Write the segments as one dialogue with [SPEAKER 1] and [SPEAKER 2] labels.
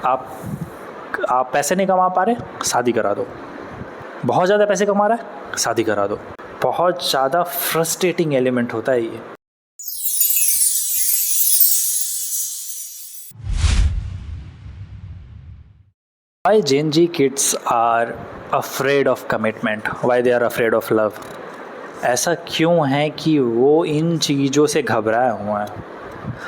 [SPEAKER 1] आप पैसे नहीं कमा पा रहे, शादी करा दो। बहुत ज़्यादा पैसे कमा रहा है, शादी करा दो। बहुत ज़्यादा फ्रस्ट्रेटिंग एलिमेंट होता है ये। Why Gen Z kids are afraid of commitment? Why they are afraid of love? ऐसा क्यों है कि वो इन चीज़ों से घबराए हुए हैं?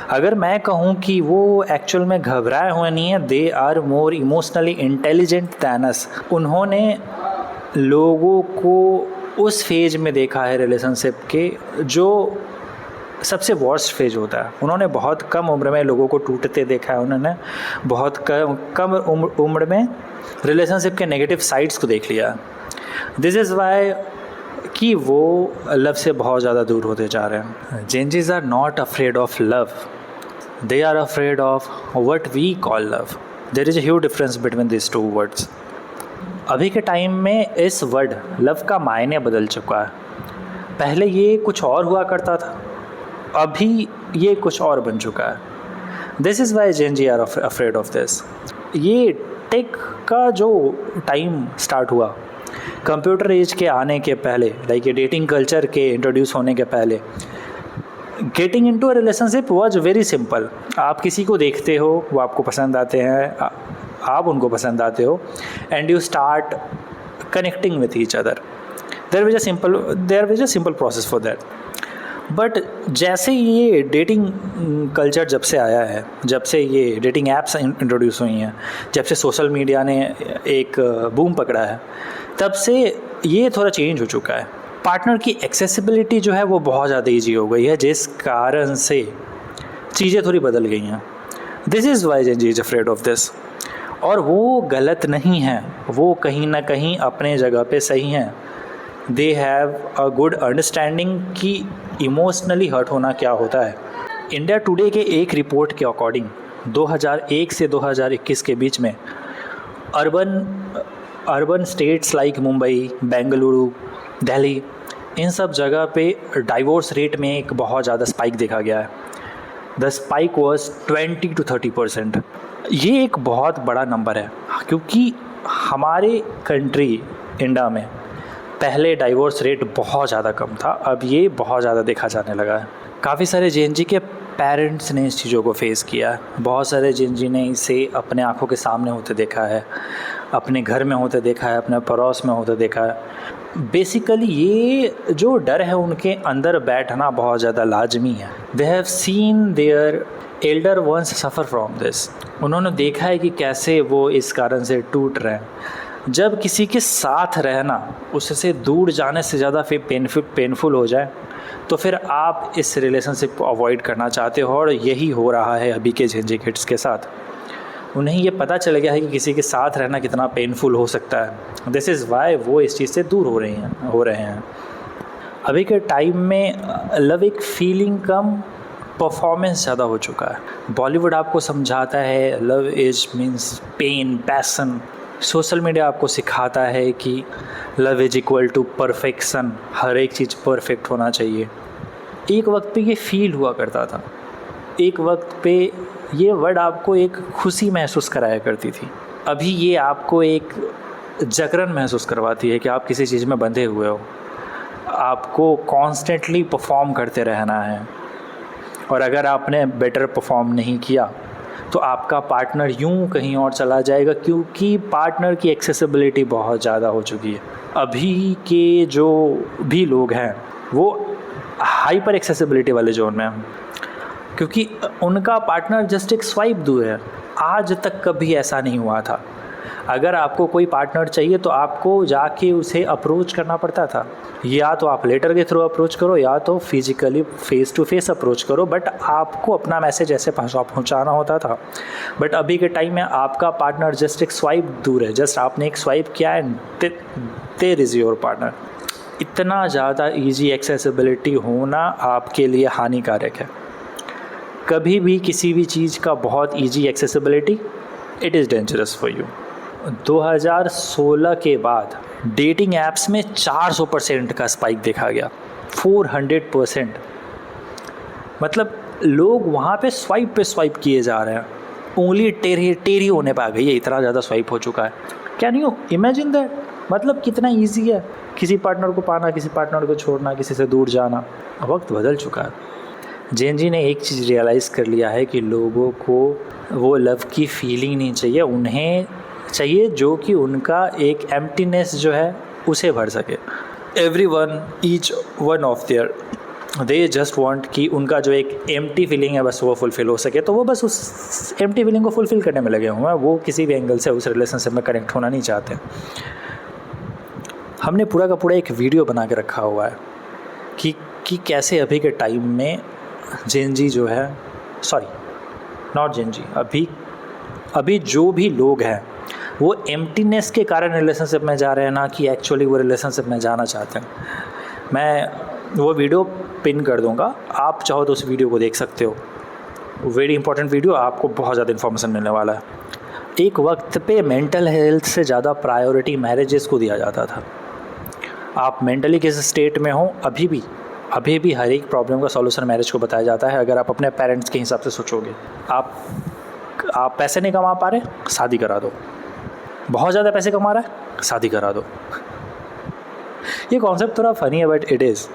[SPEAKER 1] अगर मैं कहूँ कि वो एक्चुअल में घबराए हुए नहीं हैं, they are more emotionally intelligent than us. उन्होंने लोगों को उस फेज में देखा है रिलेशनशिप के जो सबसे वर्स्ट फेज होता है। उन्होंने बहुत कम उम्र में लोगों को टूटते देखा है, उन्होंने बहुत कम उम्र में रिलेशनशिप के नेगेटिव साइड्स को देख लिया। दिस इज़ वाई कि वो लव से बहुत ज़्यादा दूर होते जा रहे हैं। Gen Zs are not afraid of love, they are afraid of what we call love. There is a huge difference between this two words. अभी के टाइम में इस वर्ड लव का मायने बदल चुका है। पहले ये कुछ और हुआ करता था, अभी ये कुछ और बन चुका है। This is why Gen Z are afraid of this. ये टेक का जो टाइम स्टार्ट हुआ, कंप्यूटर एज के आने के पहले, लाइक ये डेटिंग कल्चर के इंट्रोड्यूस होने के पहले, getting into a relationship was very simple. आप किसी को देखते हो, वो आपको पसंद आते हैं, आप उनको पसंद आते हो, and you start connecting with each other. There was a simple process for that. But जैसे ये डेटिंग कल्चर जब से आया है, जब से ये डेटिंग ऐप्स इंट्रोड्यूस हुई हैं, जब से सोशल मीडिया ने एक बूम पकड़ा है, तब से ये थोड़ा चेंज हो चुका है। पार्टनर की एक्सेसिबिलिटी जो है वो बहुत ज़्यादा ईजी हो गई है, जिस कारण से चीज़ें थोड़ी बदल गई हैं। This is why Gen Z is afraid of this. और वो गलत नहीं है, वो कहीं ना कहीं अपने जगह पे सही हैं। They have a good understanding कि इमोशनली हर्ट होना क्या होता है। इंडिया टुडे के एक रिपोर्ट के अकॉर्डिंग 2001 से 2021 के बीच में urban states like Mumbai, Bengaluru, Delhi, इन सब जगह पे डाइवोर्स रेट में एक बहुत ज़्यादा स्पाइक देखा गया है। The spike was 20 to 30%। ये एक बहुत बड़ा नंबर है, क्योंकि हमारे कंट्री इंडिया में पहले डाइवोर्स रेट बहुत ज़्यादा कम था, अब ये बहुत ज़्यादा देखा जाने लगा है। काफ़ी सारे जेन जी के पेरेंट्स ने इस चीज़ों को फेस किया है। बहुत सारे जेन जी ने इसे अपने आँखों के सामने होते देखा है, अपने घर में होते देखा है, अपने पड़ोस में होते देखा है। बेसिकली ये जो डर है उनके अंदर बैठना बहुत ज़्यादा लाजमी है। They have seen their elder ones suffer from this. उन्होंने देखा है कि कैसे वो इस कारण से टूट रहे हैं। जब किसी के साथ रहना उससे दूर जाने से ज़्यादा फिर पेनफुल हो जाए, तो फिर आप इस रिलेशनशिप को अवॉइड करना चाहते हो, और यही हो रहा है अभी के जेन जी किड्स के साथ। उन्हें ये पता चल गया है कि किसी के साथ रहना कितना पेनफुल हो सकता है। दिस इज़ वाई वो इस चीज़ से दूर हो रहे हैं। अभी के टाइम में लव एक फीलिंग कम परफॉर्मेंस ज़्यादा हो चुका है। बॉलीवुड आपको समझाता है love is means pain, passion. Social media आपको सिखाता है कि love is equal to perfection, हर एक चीज़ परफेक्ट होना चाहिए। एक वक्त पे ये फील हुआ करता था, एक वक्त पे ये वर्ड आपको एक खुशी महसूस कराया करती थी। अभी ये आपको एक जकड़न महसूस करवाती है कि आप किसी चीज़ में बंधे हुए हो, आपको कॉन्स्टेंटली परफॉर्म करते रहना है, और अगर आपने बेटर परफॉर्म नहीं किया तो आपका पार्टनर यूं कहीं और चला जाएगा, क्योंकि पार्टनर की एक्सेसिबिलिटी बहुत ज़्यादा हो चुकी है। अभी के जो भी लोग हैं वो हाइपर एक्सेसिबिलिटी वाले जोन में हैं, क्योंकि उनका पार्टनर जस्ट एक स्वाइप दूर है। आज तक कभी ऐसा नहीं हुआ था। अगर आपको कोई पार्टनर चाहिए तो आपको जाके उसे अप्रोच करना पड़ता था, या तो आप लेटर के थ्रू अप्रोच करो, या तो physically face to face approach करो, बट आपको अपना मैसेज ऐसे पहुंचाना होता था। बट अभी के टाइम में आपका पार्टनर जस्ट एक स्वाइप दूर है, जस्ट आपने एक स्वाइप किया and there is your partner. इतना ज़्यादा ईजी एक्सेसिबिलिटी होना आपके लिए हानिकारक है। कभी भी किसी भी चीज़ का बहुत easy accessibility, it is dangerous for you. 2016 के बाद डेटिंग ऐप्स में 400% का स्पाइक देखा गया, 400%। मतलब लोग वहाँ पे स्वाइप किए जा रहे हैं। उंगली टेढ़ी टेढ़ी होने पे आ गई है, इतना ज़्यादा स्वाइप हो चुका है। Can you imagine that? मतलब कितना ईजी है किसी पार्टनर को पाना, किसी पार्टनर को छोड़ना, किसी से दूर जाना। वक्त बदल चुका है। जेन जी ने एक चीज़ रियलाइज़ कर लिया है कि लोगों को वो लव की फीलिंग नहीं चाहिए, उन्हें चाहिए जो कि उनका एक एम्प्टीनेस जो है उसे भर सके। Everyone, each one of their, they just want कि उनका जो एक एम्प्टी फीलिंग है बस वो फुलफ़िल हो सके। तो वो बस उस एम्प्टी फीलिंग को फुलफ़िल करने में लगे हुए हैं। वो किसी भी एंगल से उस रिलेशनशिप में कनेक्ट होना नहीं चाहते। हमने पूरा का पूरा एक वीडियो बना के रखा हुआ है कि कैसे अभी के टाइम में जेन जी जो है, सॉरी नॉट जेन जी, अभी जो भी लोग हैं वो एम्प्टीनेस के कारण रिलेशनशिप में जा रहे हैं, ना कि एक्चुअली वो रिलेशनशिप में जाना चाहते हैं। मैं वो वीडियो पिन कर दूंगा, आप चाहो तो उस वीडियो को देख सकते हो। वेरी इंपॉर्टेंट वीडियो, आपको बहुत ज़्यादा इन्फॉर्मेशन मिलने वाला है। एक वक्त पे मेंटल हेल्थ से ज़्यादा प्रायोरिटी मैरिजेस को दिया जाता था। आप मेंटली किस स्टेट में हो, अभी भी हर एक प्रॉब्लम का सॉल्यूशन मैरिज को बताया जाता है। अगर आप अपने पेरेंट्स के हिसाब से सोचोगे, आप पैसे नहीं कमा पा रहे, शादी करा दो। बहुत ज़्यादा पैसे कमा रहा है, शादी करा दो। ये कॉन्सेप्ट थोड़ा फनी है बट इट इज़।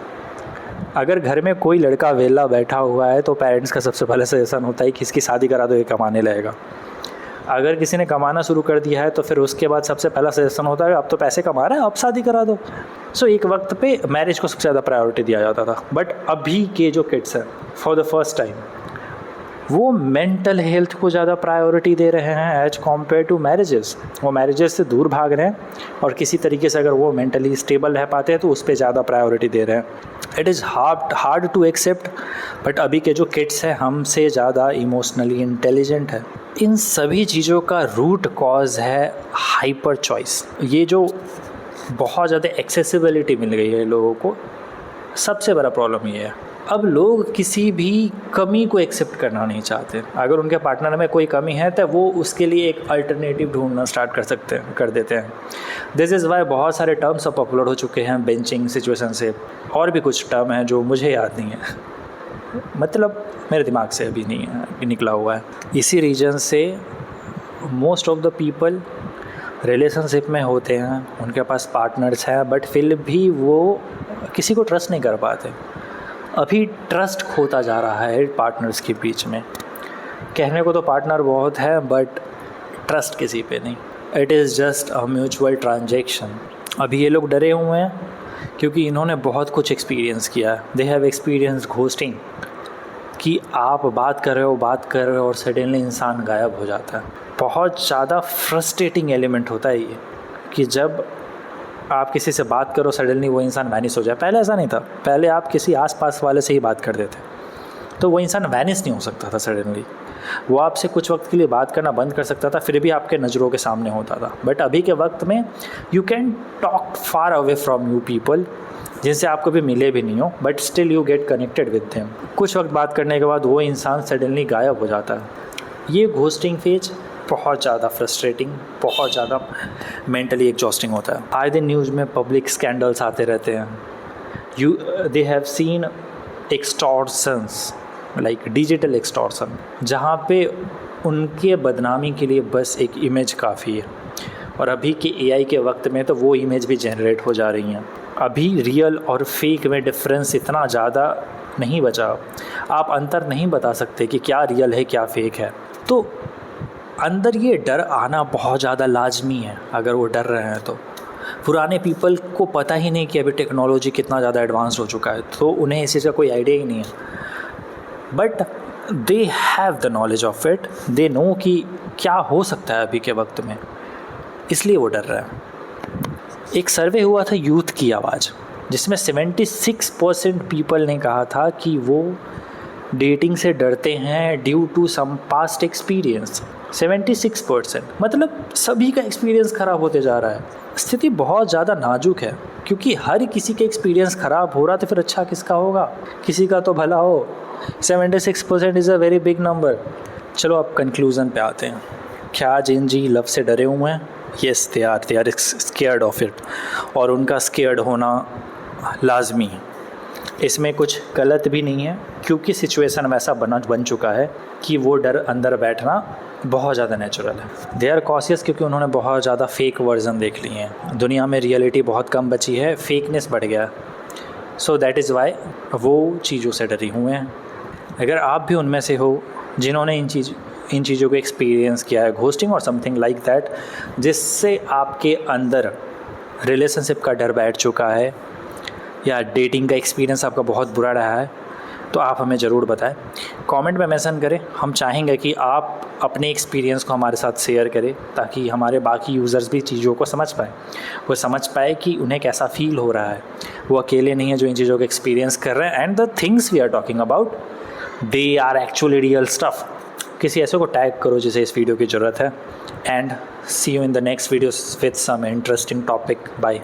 [SPEAKER 1] अगर घर में कोई लड़का वेला बैठा हुआ है तो पेरेंट्स का सबसे पहले सजेशन होता है कि इसकी शादी करा दो, ये कमाने लगेगा। अगर किसी ने कमाना शुरू कर दिया है तो फिर उसके बाद सबसे पहला सजेशन होता है अब तो पैसे कमा रहा है, अब शादी करा दो। सो एक वक्त पे मैरिज को सबसे ज़्यादा प्रायोरिटी दिया जाता था। बट अभी के जो किड्स हैं, फॉर द फर्स्ट टाइम वो मेंटल हेल्थ को ज़्यादा प्रायोरिटी दे रहे हैं एज कम्पेयर टू मैरिजेस। वो मैरिजेस से दूर भाग रहे हैं और किसी तरीके से अगर वो मेंटली स्टेबल रह पाते हैं तो उस पर ज़्यादा प्रायोरिटी दे रहे हैं। It is hard to accept, but अभी के जो किड्स हैं हमसे ज़्यादा इमोशनली इंटेलिजेंट है। इन सभी चीज़ों का रूट कॉज है हाइपर चॉइस। ये जो बहुत ज़्यादा एक्सेसिबिलिटी मिल गई है लोगों को, सबसे बड़ा प्रॉब्लम ये है। अब लोग किसी भी कमी को एक्सेप्ट करना नहीं चाहते। अगर उनके पार्टनर में कोई कमी है तो वो उसके लिए एक अल्टरनेटिव ढूंढना स्टार्ट कर देते हैं। दिस इज़ वाई बहुत सारे टर्म्स अब पॉपुलर हो चुके हैं, बेंचिंग, सिचुएशनशिप, और भी कुछ टर्म हैं जो मुझे याद नहीं है, मतलब मेरे दिमाग से अभी नहीं है, अभी निकला हुआ है। इसी रीज़न से most of the people relationship में होते हैं, उनके पास पार्टनर्स हैं, बट फिर भी वो किसी को ट्रस्ट नहीं कर पाते। अभी ट्रस्ट खोता जा रहा है पार्टनर्स के बीच में। कहने को तो पार्टनर बहुत है बट ट्रस्ट किसी पे नहीं। It is just a mutual transaction. अभी ये लोग डरे हुए हैं क्योंकि इन्होंने बहुत कुछ एक्सपीरियंस किया है। दे हैव एक्सपीरियंस घोस्टिंग, कि आप बात कर रहे हो और सडनली इंसान गायब हो जाता है। बहुत ज़्यादा फ्रस्ट्रेटिंग एलिमेंट होता है ये, कि जब आप किसी से बात करो सडनली वो इंसान वैनिश हो जाए। पहले ऐसा नहीं था, पहले आप किसी आसपास वाले से ही बात करते थे तो वो इंसान वैनिश नहीं हो सकता था सडनली। वो आपसे कुछ वक्त के लिए बात करना बंद कर सकता था, फिर भी आपके नज़रों के सामने होता था। बट अभी के वक्त में you can talk far away from you people, जिनसे आप कभी मिले भी नहीं हो, but still you get connected with them. कुछ वक्त बात करने के बाद वो इंसान सडनली गायब हो जाता है। ये घोस्टिंग फेज बहुत ज़्यादा फ्रस्ट्रेटिंग, बहुत ज़्यादा मेंटली एग्जॉस्टिंग होता है। आए दिन न्यूज़ में पब्लिक स्कैंडल्स आते रहते हैं। They have seen extortions, like digital extortion, जहाँ पे उनके बदनामी के लिए बस एक इमेज काफ़ी है। और अभी के एआई के वक्त में तो वो इमेज भी जनरेट हो जा रही हैं। अभी रियल और फेक में डिफरेंस इतना ज़्यादा नहीं बचा, आप अंतर नहीं बता सकते कि क्या रियल है क्या फेक है। तो अंदर ये डर आना बहुत ज़्यादा लाजमी है। अगर वो डर रहे हैं तो पुराने पीपल को पता ही नहीं कि अभी टेक्नोलॉजी कितना ज़्यादा एडवांस हो चुका है, तो उन्हें इसी का कोई आइडिया ही नहीं है। But they have the knowledge of it, they know कि क्या हो सकता है अभी के वक्त में, इसलिए वो डर रहा है। एक सर्वे हुआ था यूथ की आवाज़, जिसमें 76% पीपल ने कहा था कि वो डेटिंग से डरते हैं due to some past experience. 76%, मतलब सभी का एक्सपीरियंस ख़राब होते जा रहा है। स्थिति बहुत ज़्यादा नाजुक है, क्योंकि हर किसी के एक्सपीरियंस ख़राब हो रहा तो फिर अच्छा किसका होगा, किसी का तो भला हो। 76% is a very big number. चलो अब कंक्लूज़न पे आते हैं। क्या जेन जी लव से डरे हुए हैं? Yes they are scared of it, और उनका स्केयर्ड होना लाजमी है। इसमें कुछ गलत भी नहीं है, क्योंकि सिचुएशन वैसा बन चुका है कि वो डर अंदर बैठना बहुत ज़्यादा नेचुरल है। दे आर कॉशियस क्योंकि उन्होंने बहुत ज़्यादा फेक वर्जन देख लिए हैं। दुनिया में रियलिटी बहुत कम बची है, फेकनेस बढ़ गया। सो दैट इज़ वाई वो चीज़ों से डरी हुए हैं। अगर आप भी उनमें से हो जिन्होंने इन चीज़ों को एक्सपीरियंस किया है, घोस्टिंग और समथिंग लाइक दैट, जिससे आपके अंदर रिलेशनशिप का डर बैठ चुका है या डेटिंग का एक्सपीरियंस आपका बहुत बुरा रहा है, तो आप हमें ज़रूर बताएं, कमेंट में मेंशन करें। हम चाहेंगे कि आप अपने एक्सपीरियंस को हमारे साथ शेयर करें ताकि हमारे बाकी यूज़र्स भी चीज़ों को समझ पाएँ। वो समझ पाए कि उन्हें कैसा फ़ील हो रहा है, वो अकेले नहीं है जो इन चीज़ों को एक्सपीरियंस कर रहे हैं। And the things we are talking about, they are actually real stuff. किसी ऐसे को टैग करो जिसे इस वीडियो की ज़रूरत है। And see you in the next video with some interesting topic. Bye.